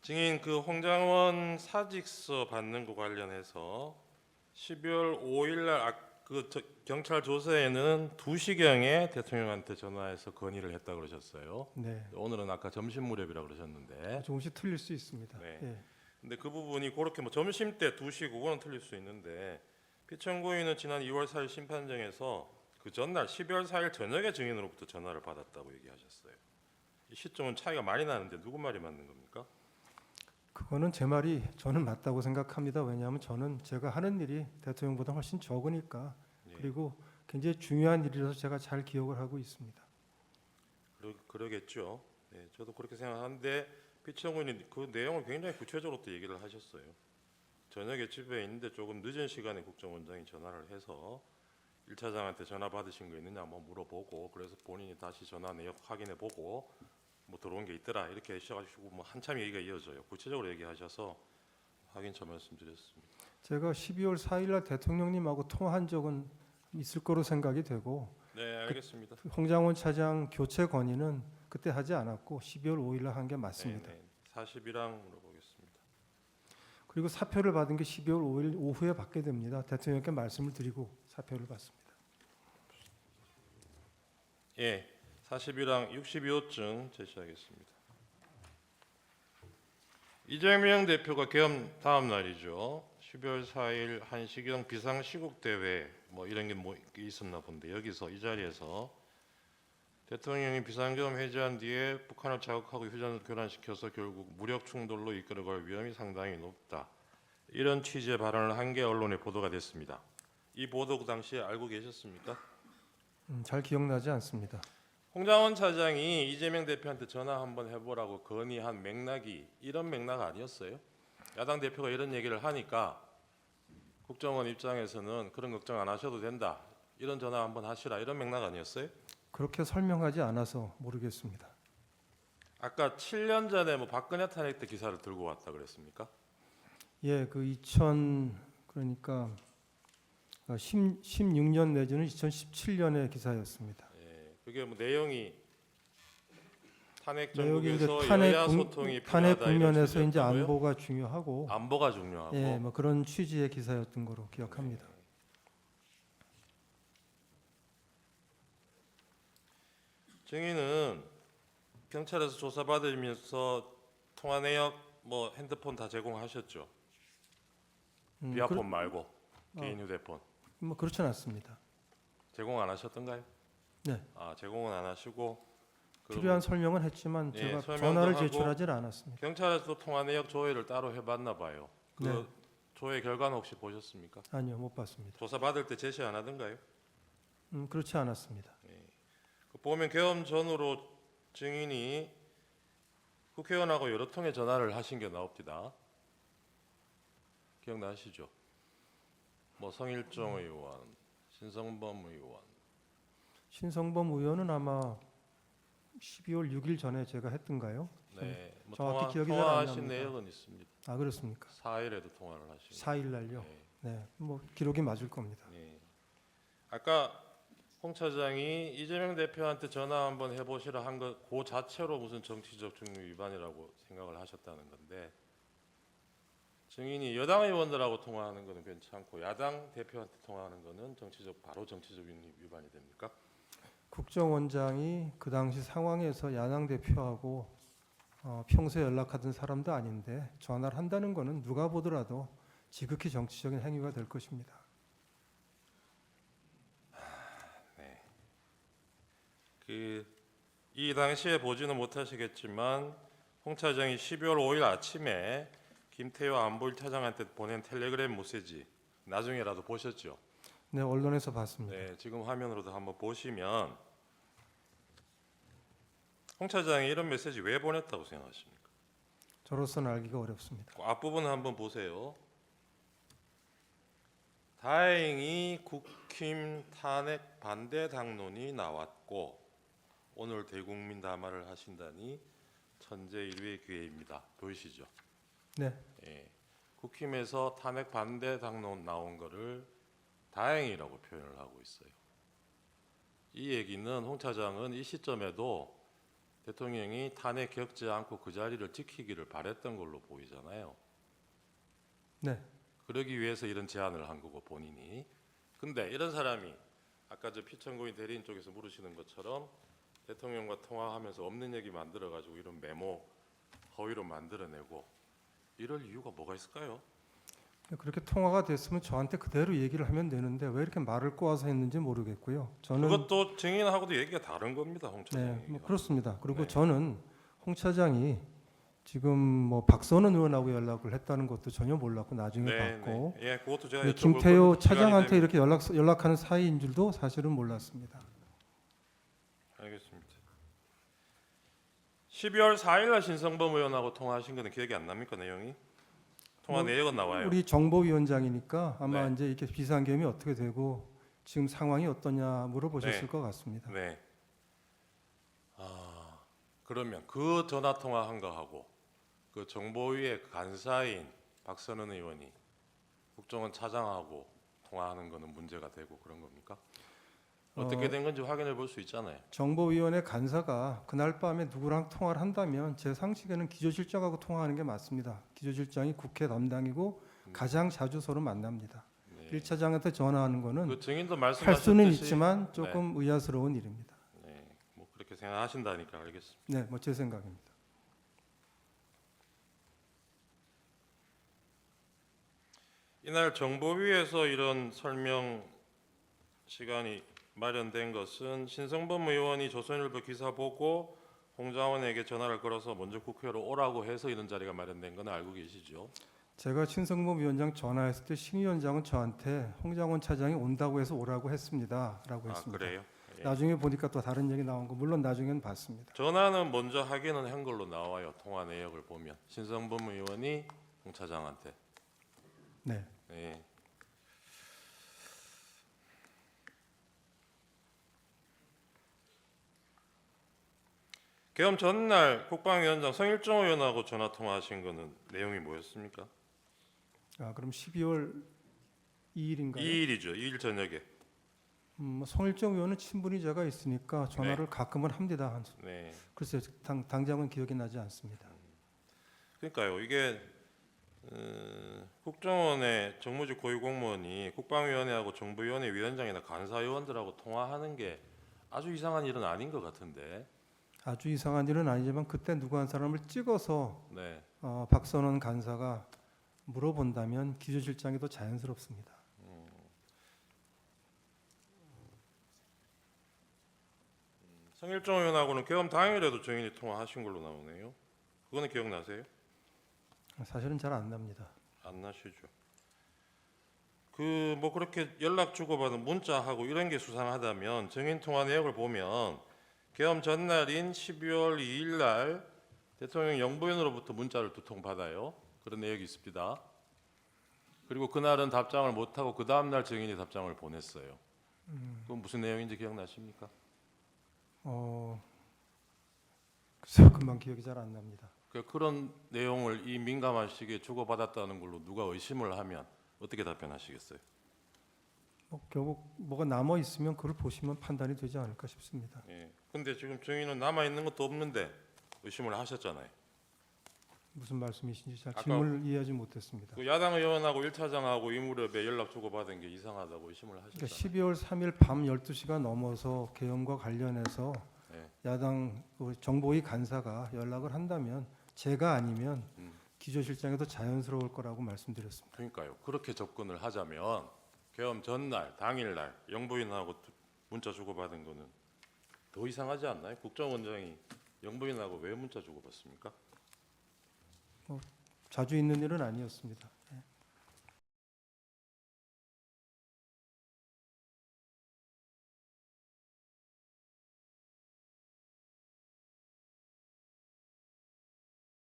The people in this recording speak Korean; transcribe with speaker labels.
Speaker 1: 증인 홍장원 사직서 받는 거 관련해서 12월 5일 날 경찰 조사에는 2시경에 대통령한테 전화해서 건의를 했다 그러셨어요.
Speaker 2: 네.
Speaker 1: 오늘은 아까 점심 무렵이라 그러셨는데.
Speaker 2: 조금씩 틀릴 수 있습니다.
Speaker 1: 네.
Speaker 2: 예.
Speaker 1: 근데 그 부분이 그렇게 점심 때 2시 그거는 틀릴 수 있는데 피청구인은 지난 2월 4일 심판정에서 그 전날 12월 4일 저녁에 증인으로부터 전화를 받았다고 얘기하셨어요. 이 시점은 차이가 많이 나는데 누구 말이 맞는 겁니까?
Speaker 2: 그거는 제 말이 저는 맞다고 생각합니다. 왜냐하면 저는 제가 하는 일이 대통령보다 훨씬 적으니까
Speaker 1: 예.
Speaker 2: 그리고 굉장히 중요한 일이라서 제가 잘 기억을 하고 있습니다.
Speaker 1: 그러겠죠. 네, 저도 그렇게 생각하는데 피청구인이 그 내용을 굉장히 구체적으로 또 얘기를 하셨어요. 저녁에 집에 있는데 조금 늦은 시간에 국정원장이 전화를 해서 1차장한테 전화 받으신 거 있느냐 한번 물어보고 그래서 본인이 다시 전화 내역 확인해 보고 뭐 들어온 게 있더라 이렇게 하셔가지고 뭐 한참 얘기가 이어져요. 구체적으로 얘기하셔서 확인차 말씀드렸습니다.
Speaker 2: 제가 12월 4일 날 대통령님하고 통화한 적은 있을 거로 생각이 되고
Speaker 1: 네, 알겠습니다.
Speaker 2: 홍장원 차장 교체 건의는 그때 하지 않았고 12월 5일 날 한 게 맞습니다.
Speaker 1: 네, 40이랑 물어보겠습니다.
Speaker 2: 그리고 사표를 받은 게 12월 5일 오후에 받게 됩니다. 대통령께 말씀을 드리고 사표를 받습니다.
Speaker 1: 예, 40이랑 62호증 제시하겠습니다. 이재명 대표가 계엄 다음 날이죠. 12월 4일 한시경 비상시국 대회 뭐 이런 게 뭐 있었나 본데 여기서 이 자리에서 대통령이 비상계엄 해제한 뒤에 북한을 자극하고 휴전 교란시켜서 결국 무력 충돌로 이끌어갈 위험이 상당히 높다. 이런 취지의 발언을 한 게 언론에 보도가 됐습니다. 이 보도 당시에 알고 계셨습니까?
Speaker 2: 잘 기억나지 않습니다.
Speaker 1: 홍장원 차장이 이재명 대표한테 전화 한번 해보라고 건의한 맥락이 이런 맥락 아니었어요? 야당 대표가 이런 얘기를 하니까 국정원 입장에서는 그런 걱정 안 하셔도 된다. 이런 전화 한번 하시라. 이런 맥락 아니었어요?
Speaker 2: 그렇게 설명하지 않아서 모르겠습니다. 아까
Speaker 1: 7년 전에 뭐 박근혜 탄핵 때 기사를 들고 왔다 그랬습니까?
Speaker 2: 예, 그 그러니까 16년 내지는 2017년의 기사였습니다.
Speaker 1: 예, 그게 뭐 내용이 탄핵
Speaker 2: 내용이 이제
Speaker 1: 정국에서
Speaker 2: 탄핵
Speaker 1: 여야 소통이
Speaker 2: 탄핵
Speaker 1: 필요하다 이런
Speaker 2: 국면에서 이제
Speaker 1: 취지였다고요?
Speaker 2: 안보가 중요하고
Speaker 1: 안보가 중요하고.
Speaker 2: 예, 뭐 그런 취지의 기사였던 거로 기억합니다.
Speaker 1: 네. 증인은 경찰에서 조사받으면서 통화 내역 뭐 핸드폰 다 제공하셨죠? 비아폰 말고 개인 휴대폰
Speaker 2: 뭐 그렇진 않습니다.
Speaker 1: 제공 안 하셨던가요?
Speaker 2: 네.
Speaker 1: 아, 제공은 안 하시고
Speaker 2: 필요한 설명은 했지만
Speaker 1: 예,
Speaker 2: 제가
Speaker 1: 설명도
Speaker 2: 전화를
Speaker 1: 하고
Speaker 2: 제출하지는 않았습니다.
Speaker 1: 경찰에서 통화 내역 조회를 따로 해봤나 봐요. 그
Speaker 2: 네.
Speaker 1: 조회 결과는 혹시 보셨습니까?
Speaker 2: 아니요, 못 봤습니다.
Speaker 1: 조사 받을 때 제시 안 하던가요?
Speaker 2: 그렇지 않았습니다.
Speaker 1: 그 보면 계엄 전후로 증인이 국회의원하고 여러 통의 전화를 하신 게 나옵니다. 기억나시죠? 뭐 성일종 의원, 신성범 의원.
Speaker 2: 신성범 의원은 아마 12월 6일 전에 제가 했던가요?
Speaker 1: 네, 뭐
Speaker 2: 정확히 기억이 잘안
Speaker 1: 통화하신
Speaker 2: 납니다.
Speaker 1: 내역은 있습니다.
Speaker 2: 아, 그렇습니까?
Speaker 1: 4일에도 통화를 하시고.
Speaker 2: 4일 날요.
Speaker 1: 네.
Speaker 2: 네, 뭐 기록이 맞을 겁니다.
Speaker 1: 네. 아까 홍 차장이 이재명 대표한테 전화 한번 해보시라 한 것 그 자체로 무슨 정치적 중립 위반이라고 생각을 하셨다는 건데 증인이 여당 의원들하고 통화하는 거는 괜찮고 야당 대표한테 통화하는 거는 바로 정치적 위반이 됩니까?
Speaker 2: 국정원장이 그 당시 상황에서 야당 대표하고 평소에 연락하던 사람도 아닌데 전화를 한다는 거는 누가 보더라도 지극히 정치적인 행위가 될 것입니다.
Speaker 1: 이 당시에 보지는 못하시겠지만 홍 차장이 12월 5일 아침에 김태효 안보 1차장한테 보낸 텔레그램 메시지 나중에라도 보셨죠?
Speaker 2: 네, 언론에서 봤습니다.
Speaker 1: 네, 지금 화면으로도 한번 보시면 홍 차장이 이런 메시지 왜 보냈다고 생각하십니까?
Speaker 2: 저로서는 알기가 어렵습니다.
Speaker 1: 그 앞부분 한번 보세요. 다행히 국힘 탄핵 반대 당론이 나왔고 오늘 대국민 담화를 하신다니 천재일류의 기회입니다. 보이시죠?
Speaker 2: 네,
Speaker 1: 예. 국힘에서 탄핵 반대 당론 나온 거를 다행이라고 표현을 하고 있어요. 이 얘기는 홍 차장은 이 시점에도 대통령이 탄핵 겪지 않고 그 자리를 지키기를 바랬던 걸로 보이잖아요.
Speaker 2: 네.
Speaker 1: 그러기 위해서 이런 제안을 한 거고 본인이. 근데 이런 사람이 아까 저 피천고인 대리인 쪽에서 물으시는 것처럼 대통령과 통화하면서 없는 얘기 만들어 가지고 이런 메모 허위로 만들어내고 이럴 이유가 뭐가 있을까요?
Speaker 2: 그렇게 통화가 됐으면 저한테 그대로 얘기를 하면 되는데 왜 이렇게 말을 꼬아서 했는지 모르겠고요. 저는
Speaker 1: 그것도 증인하고도 얘기가 다른 겁니다, 홍 차장이.
Speaker 2: 네, 뭐 그렇습니다. 그리고
Speaker 1: 네.
Speaker 2: 저는 홍 차장이 지금 뭐 박선원 의원하고 연락을 했다는 것도 전혀 몰랐고 나중에 봤고
Speaker 1: 예, 그것도 제가
Speaker 2: 네,
Speaker 1: 여쭤볼
Speaker 2: 김태효
Speaker 1: 건데 시간이
Speaker 2: 차장한테
Speaker 1: 되면-
Speaker 2: 이렇게 연락하는 사이인 줄도 사실은 몰랐습니다.
Speaker 1: 알겠습니다. 12월 4일날 신성범 의원하고 통화하신 거는 기억이 안 납니까, 내용이? 통화
Speaker 2: 뭐,
Speaker 1: 내역은 나와요.
Speaker 2: 우리 정보위원장이니까 아마
Speaker 1: 네.
Speaker 2: 이제 이렇게 비상계엄이 어떻게 되고 지금 상황이 어떠냐 물어보셨을
Speaker 1: 네.
Speaker 2: 것 같습니다.
Speaker 1: 네. 그러면 그 전화 통화한 거하고 그 정보위의 간사인 박선원 의원이 국정원 차장하고 통화하는 거는 문제가 되고 그런 겁니까? 어떻게 된 건지 확인해 볼 수 있잖아요.
Speaker 2: 정보위원회 간사가 그날 밤에 누구랑 통화를 한다면 제 상식에는 기조실장하고 통화하는 게 맞습니다. 기조실장이 국회 담당이고 가장 자주 서로 만납니다.
Speaker 1: 네.
Speaker 2: 1차장한테 전화하는 거는
Speaker 1: 그 증인도
Speaker 2: 할
Speaker 1: 말씀하셨듯이
Speaker 2: 수는 있지만 조금 의아스러운 일입니다.
Speaker 1: 네, 뭐 그렇게 생각하신다니까 알겠습니다.
Speaker 2: 네, 뭐 제 생각입니다.
Speaker 1: 이날 정보위에서 이런 설명 시간이 마련된 것은 신성범 의원이 조선일보 기사 보고 홍장원에게 전화를 걸어서 먼저 국회로 오라고 해서 이런 자리가 마련된 건 알고 계시죠?
Speaker 2: 제가 신성범 위원장 전화했을 때 신 위원장은 저한테 홍장원 차장이 온다고 해서 오라고 했습니다라고 했습니다.
Speaker 1: 그래요? 예.
Speaker 2: 나중에 보니까 또 다른 얘기 나온 거 물론 나중에는 봤습니다.
Speaker 1: 전화는 먼저 하기는 한 걸로 나와요. 통화 내역을 보면 신성범 의원이 홍 차장한테.
Speaker 2: 네.
Speaker 1: 네. 계엄 전날 국방위원장 성일종 의원하고 전화 통화하신 거는 내용이 뭐였습니까?
Speaker 2: 그럼 12월 2일인가요?
Speaker 1: 2일이죠. 2일 저녁에.
Speaker 2: 성일정 의원은 친분이 제가 있으니까 전화를 가끔은 합니다.
Speaker 1: 네.
Speaker 2: 글쎄요, 당장은 기억이 나지 않습니다.
Speaker 1: 그러니까요. 이게 국정원의 정무직 고위공무원이 국방위원회하고 정부위원회 위원장이나 간사위원들하고 통화하는 게 아주 이상한 일은 아닌 것 같은데.
Speaker 2: 아주 이상한 일은 아니지만 그때 누구 한 사람을 찍어서
Speaker 1: 네.
Speaker 2: 박선원 간사가 물어본다면 기조실장이 더 자연스럽습니다.
Speaker 1: 성일종 의원하고는 계엄 당일에도 증인이 통화하신 걸로 나오네요. 그거는 기억나세요?
Speaker 2: 사실은 잘 안 납니다.
Speaker 1: 안 나시죠? 그 뭐 그렇게 연락 주고받은 문자하고 이런 게 수상하다면 증인 통화 내역을 보면 계엄 전날인 12월 2일 날 대통령 영부인으로부터 문자를 2통 받아요. 그런 내역이 있습니다. 그리고 그날은 답장을 못하고 그 다음 날 증인이 답장을 보냈어요. 그건 무슨 내용인지 기억나십니까?
Speaker 2: 글쎄요, 금방 기억이 잘 안 납니다.
Speaker 1: 그런 내용을 이 민감한 시기에 주고받았다는 걸로 누가 의심을 하면 어떻게 답변하시겠어요?
Speaker 2: 결국 뭐가 남아 있으면 그걸 보시면 판단이 되지 않을까 싶습니다.
Speaker 1: 예. 근데 지금 증인은 남아 있는 것도 없는데 의심을 하셨잖아요.
Speaker 2: 무슨 말씀이신지 잘
Speaker 1: 아까
Speaker 2: 질문을 이해하지 못했습니다.
Speaker 1: 그 야당 의원하고 1차장하고 이 무렵에 연락 주고받은 게 이상하다고 의심을
Speaker 2: 그러니까
Speaker 1: 하셨잖아요.
Speaker 2: 12월 3일 밤 12시가 넘어서 계엄과 관련해서
Speaker 1: 네.
Speaker 2: 야당 정보위 간사가 연락을 한다면 제가 아니면 기조실장이 더 자연스러울 거라고 말씀드렸습니다.
Speaker 1: 그러니까요. 그렇게 접근을 하자면 계엄 전날, 당일날 영부인하고 문자 주고받은 거는 더 이상하지 않나요? 국정원장이 영부인하고 왜 문자 주고받습니까?
Speaker 2: 자주 있는 일은 아니었습니다.